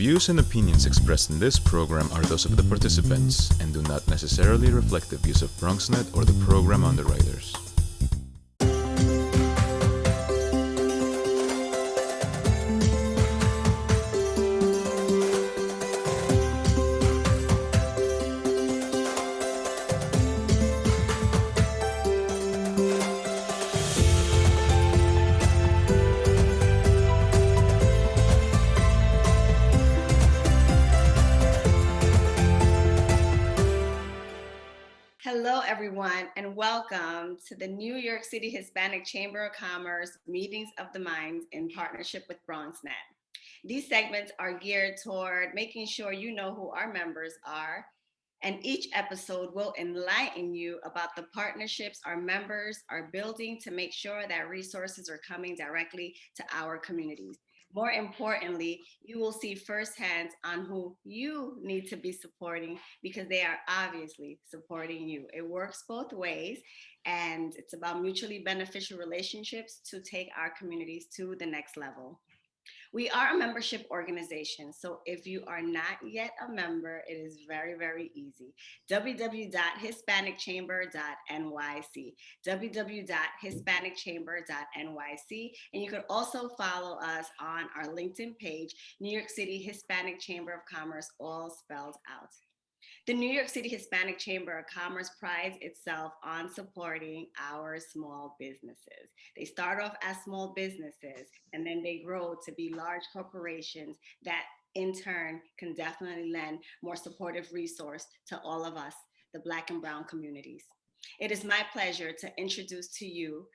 views and opinions expressed in this program are those of the participants and do not necessarily reflect the views of BronxNet or the program underwriters. Hello, everyone, and welcome to the New York City Hispanic Chamber of Commerce Meetings of the Minds in partnership with BronxNet. These segments are geared toward making sure you know who our members are, and each episode will enlighten you about the partnerships our members are building to make sure that resources are coming directly to our communities. More importantly, you will see firsthand on who you need to be supporting because they are obviously supporting you. It works both ways, and it's about mutually beneficial relationships to take our communities to the next level. We are a membership organization, so if you are not yet a member, it is very, very easy. www.hispanicchamber.nyc, www.hispanicchamber.nyc, and you could also follow us on our LinkedIn page, New York City Hispanic Chamber of Commerce, all spelled out. The New York City Hispanic Chamber of Commerce prides itself on supporting our small businesses. They start off as small businesses and then they grow to be large corporations that in turn can definitely lend more supportive resource to all of us, the Black and Brown communities. It is my pleasure to introduce to you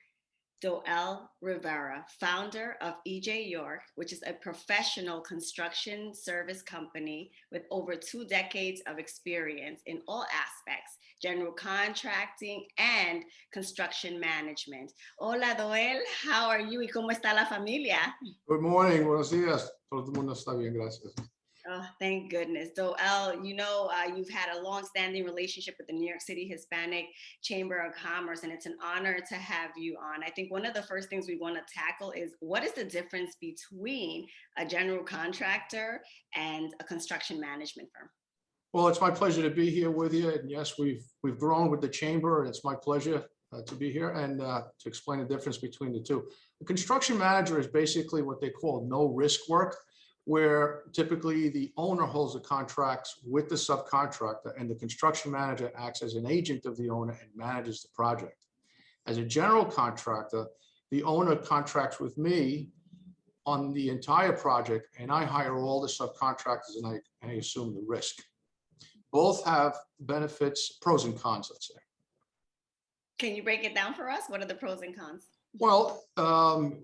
Doel Rivera, founder of E.J. York, which is a professional construction service company with over 2 decades of experience in all aspects, general contracting and construction management. Hola, Doel, how are you y cómo está la familia? Good morning, buenos días. Todo el mundo está bien, gracias. Oh, thank goodness. Doel, you've had a long-standing relationship with the New York City Hispanic Chamber of Commerce, and it's an honor to have you on. I think one of the first things we want to tackle is what is the difference between a general contractor and a construction management firm? Well, it's my pleasure to be here with you. And yes, we've grown with the chamber. It's my pleasure to be here and to explain the difference between the two. The construction manager is basically what they call no risk work, where typically the owner holds the contracts with the subcontractor and the construction manager acts as an agent of the owner and manages the project. As a general contractor, the owner contracts with me on the entire project and I hire all the subcontractors and I assume the risk. Both have benefits, pros and cons, let's say. Can you break it down for us? What are the pros and cons? Well,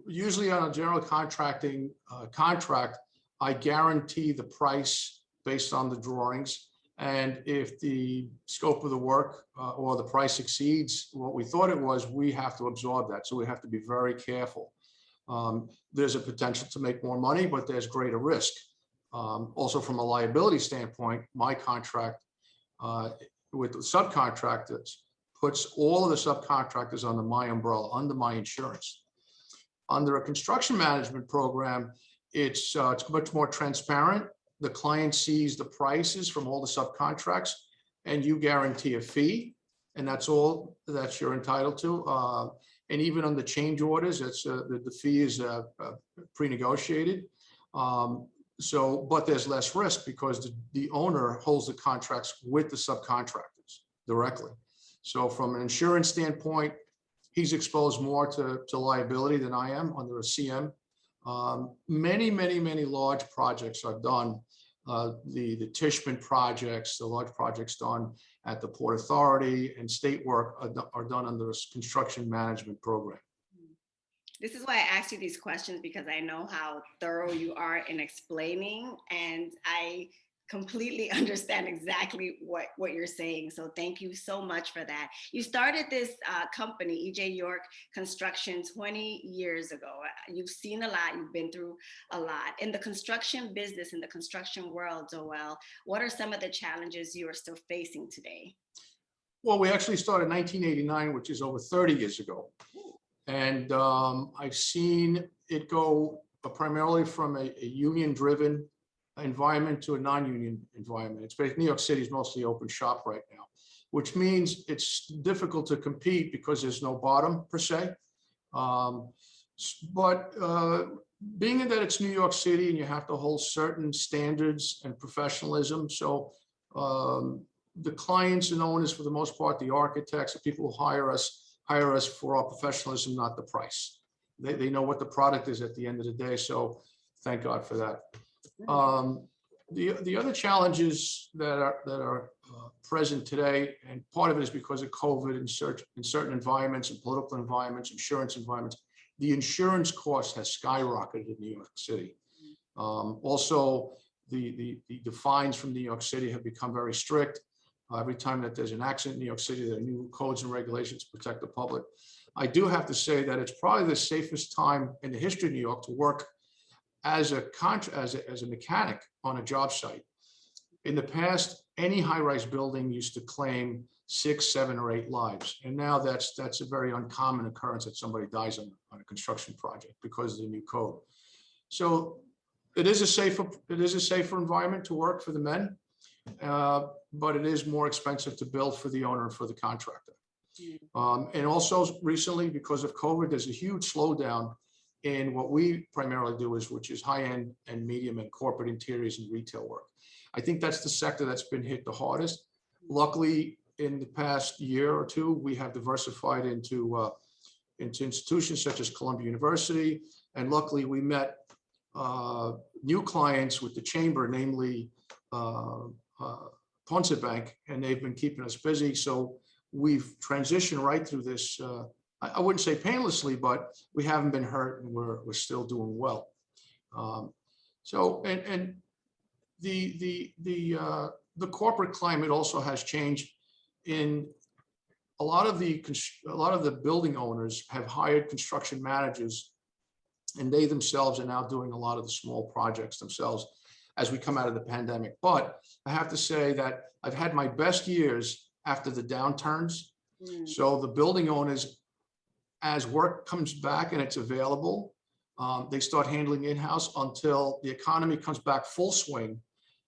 usually on a general contracting contract, I guarantee the price based on the drawings. And if the scope of the work or the price exceeds what we thought it was, we have to absorb that. So we have to be very careful. There's a potential to make more money, but there's greater risk. Also from a liability standpoint, my contract with the subcontractors puts all of the subcontractors under my umbrella, under my insurance. Under a construction management program, it's much more transparent. The client sees the prices from all the subcontracts and you guarantee a fee, and that's all that you're entitled to. And even on the change orders, the fee is pre-negotiated. But there's less risk because the owner holds the contracts with the subcontractors directly. So from an insurance standpoint, he's exposed more to liability than I am under a CM. Many large projects are done. The Tishman projects, the large projects done at the Port Authority and state work are done under a construction management program. This is why I asked you these questions, because I know how thorough you are in explaining, and I completely understand exactly what you're saying. So thank you so much for that. You started this company, E.J. York Construction, 20 years ago. You've seen a lot, you've been through a lot. In the construction business, in the construction world, Doel, what are some of the challenges you are still facing today? Well, we actually started in 1989, which is over 30 years ago. And I've seen it go primarily from a union-driven environment to a non-union environment. It's basically, New York City is mostly open shop right now, which means it's difficult to compete because there's no bottom per se. Being that it's New York City and you have to hold certain standards and professionalism, so the clients and owners, for the most part, the architects, the people who hire us for our professionalism, not the price. They know what the product is at the end of the day, so thank God for that. The other challenges that are present today, and part of it is because of COVID in certain environments and political environments, insurance environments, the insurance cost has skyrocketed in New York City. Also, the fines from New York City have become very strict. Every time that there's an accident in New York City, there are new codes and regulations to protect the public. I do have to say that it's probably the safest time in the history of New York to work as a mechanic on a job site. In the past, any high-rise building used to claim 6, 7, or 8 lives, and now that's a very uncommon occurrence that somebody dies on a construction project because of the new code. So it is a safer environment to work for the men, but it is more expensive to build for the owner and for the contractor. And also recently, because of COVID, there's a huge slowdown in what we primarily do, which is high-end and medium and corporate interiors and retail work. I think that's the sector that's been hit the hardest. Luckily, in the past year or two, we have diversified into institutions such as Columbia University, and luckily we met new clients with the chamber, namely Ponce Bank, and they've been keeping us busy. So we've transitioned right through this. I wouldn't say painlessly, but we haven't been hurt, and we're still doing well. The corporate climate also has changed. In a lot of the building owners have hired construction managers, and they themselves are now doing a lot of the small projects themselves as we come out of the pandemic. But I have to say that I've had my best years after the downturns. So the building owners, as work comes back and it's available, they start handling in-house until the economy comes back full swing,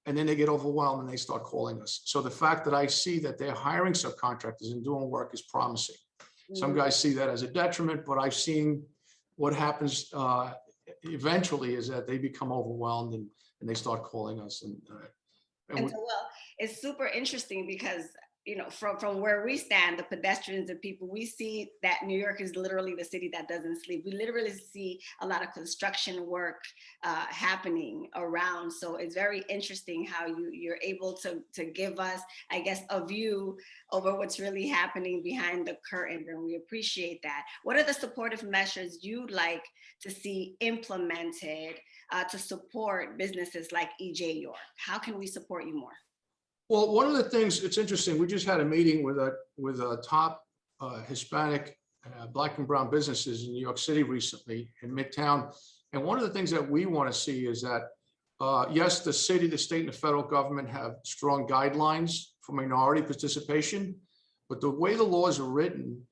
and then they get overwhelmed and they start calling us. So the fact that I see that they're hiring subcontractors and doing work is promising. Some guys see that as a detriment, but I've seen what happens eventually is that they become overwhelmed and they start calling us. And so, well, it's super interesting because, you know, from where we stand, the pedestrians and people, we see that New York is literally the city that doesn't sleep. We literally see a lot of construction work happening around. So it's very interesting how you're able to give us, I guess, a view over what's really happening behind the curtain, and we appreciate that. What are the supportive measures you'd like to see implemented to support businesses like E.J. York? How can we support you more? Well, one of the things, it's interesting, we just had a meeting with a top Hispanic Black and brown businesses in New York City recently in Midtown. And one of the things that we want to see is that, yes, the city, the state, and the federal government have strong guidelines for minority participation, but the way the laws are written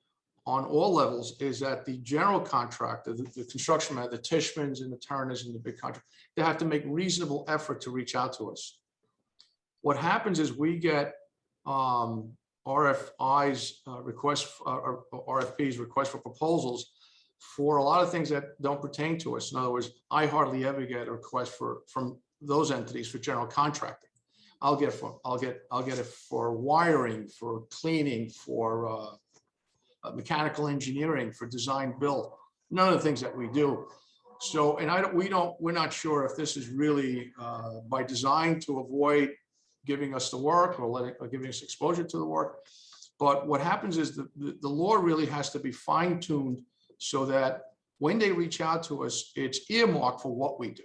on all levels is that the general contractor, the construction man, the Tishmans and the Turners and the big contractors, they have to make reasonable effort to reach out to us. What happens is we get RFIs, RFPs, requests for proposals for a lot of things that don't pertain to us. In other words, I hardly ever get a request from those entities for general contracting. I'll get it for wiring, for cleaning, for mechanical engineering, for design build. None of the things that we do. So, and we're not sure if this is really by design to avoid giving us the work or giving us exposure to the work. But what happens is the law really has to be fine-tuned so that when they reach out to us, it's earmarked for what we do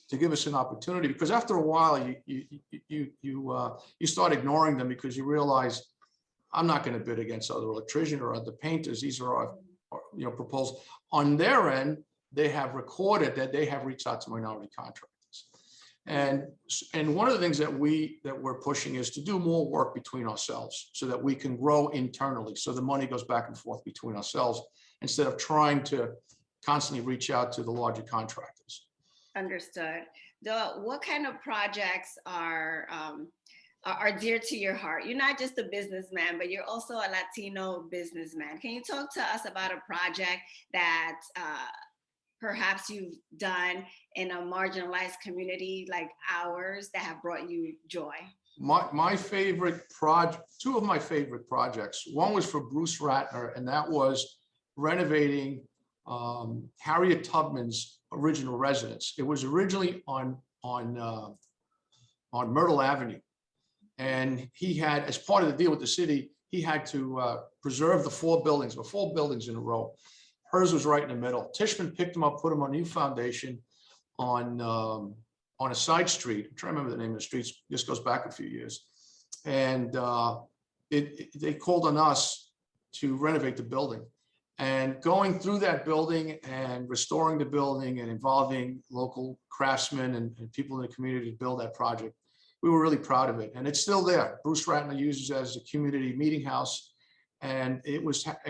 to give us an opportunity. Because after a while, you start ignoring them because you realize I'm not going to bid against other electricians or other painters. These are our proposals. On their end, they have recorded that they have reached out to minority contractors. And one of the things that we're pushing is to do more work between ourselves so that we can grow internally. So the money goes back and forth between ourselves instead of trying to constantly reach out to the larger contractors. Understood. Doel, what kind of projects are dear to your heart? You're not just a businessman, but you're also a Latino businessman. Can you talk to us about a project that perhaps you've done in a marginalized community like ours that have brought you joy? My favorite project, two of my favorite projects. One was for Bruce Ratner, and that was renovating Harriet Tubman's original residence. It was originally on Myrtle Avenue, and he had, as part of the deal with the city, he had to preserve the four buildings in a row. Hers was right in the middle. Tishman picked them up, put them on a new foundation on a side street. I'm trying to remember the name of the streets. This goes back a few years. And they called on us to renovate the building. And going through that building and restoring the building and involving local craftsmen and people in the community to build that project, we were really proud of it. And it's still there. Bruce Ratner uses it as a community meeting house. And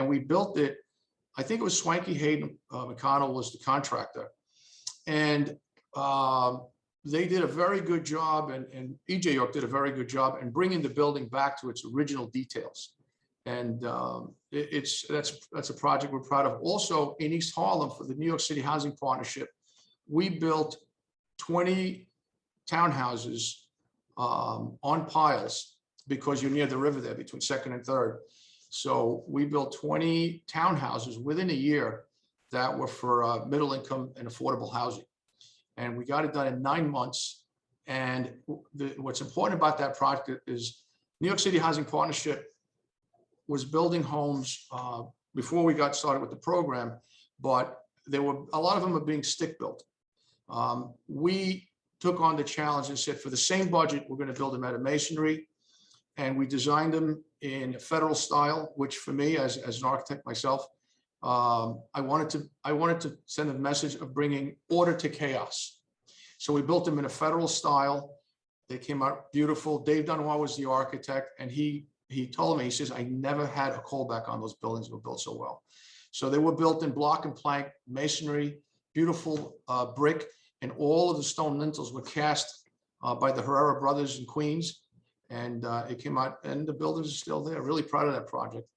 we built it. I think it was Swanky Hayden McConnell was the contractor. And they did a very good job, and E.J. York did a very good job in bringing the building back to its original details. And that's a project we're proud of. Also in East Harlem for the New York City Housing Partnership, we built 20 townhouses on piles because you're near the river there between 2nd and 3rd. So we built 20 townhouses within a year that were for middle income and affordable housing. And we got it done in 9 months. And what's important about that project is New York City Housing Partnership was building homes before we got started with the program, but a lot of them are being stick built. We took on the challenge and said, for the same budget, we're going to build them out of masonry. And we designed them in federal style, which for me, as an architect myself, I wanted to send a message of bringing order to chaos. So we built them in a federal style. They came out beautiful. Dave Dunois was the architect, and he told me, he says, I never had a callback on those buildings that were built so well. So they were built in block and plank masonry, beautiful brick, and all of the stone lintels were cast by the Herrera brothers in Queens. And it came out, and the buildings are still there. Really proud of that project.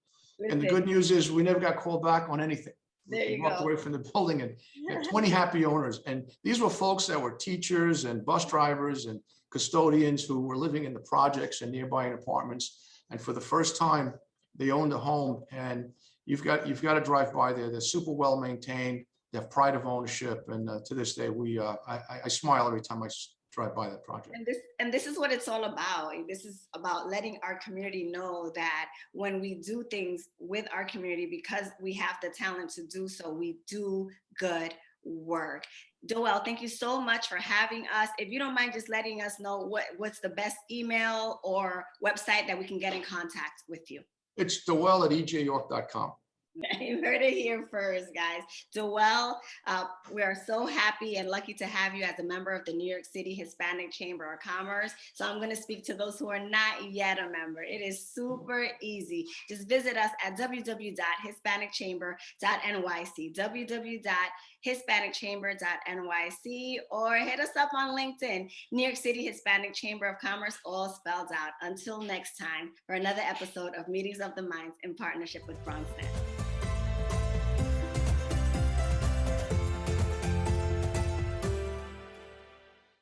And the good news is we never got called back on anything. There you We walked go. away from the building and had 20 happy owners. And these were folks that were teachers and bus drivers and custodians who were living in the projects and nearby apartments. And for the first time, they owned a home. And you've got to drive by there. They're super well maintained. They have pride of ownership. And to this day, I smile every time I drive by that project. And this is what it's all about. This is about letting our community know that when we do things with our community, because we have the talent to do so, we do good work. Doel, thank you so much for having us. If you don't mind just letting us know what's the best email or website that we can get in contact with you. It's doel@ejyork.com. You heard it here first, guys. Doel, we are so happy and lucky to have you as a member of the New York City Hispanic Chamber of Commerce. So I'm going to speak to those who are not yet a member. It is super easy. Just visit us at www.hispanicchamber.nyc, www.hispanicchamber.nyc, or hit us up on LinkedIn, New York City Hispanic Chamber of Commerce, all spelled out. Until next time, for another episode of Meetings of the Minds in partnership with BronxNet.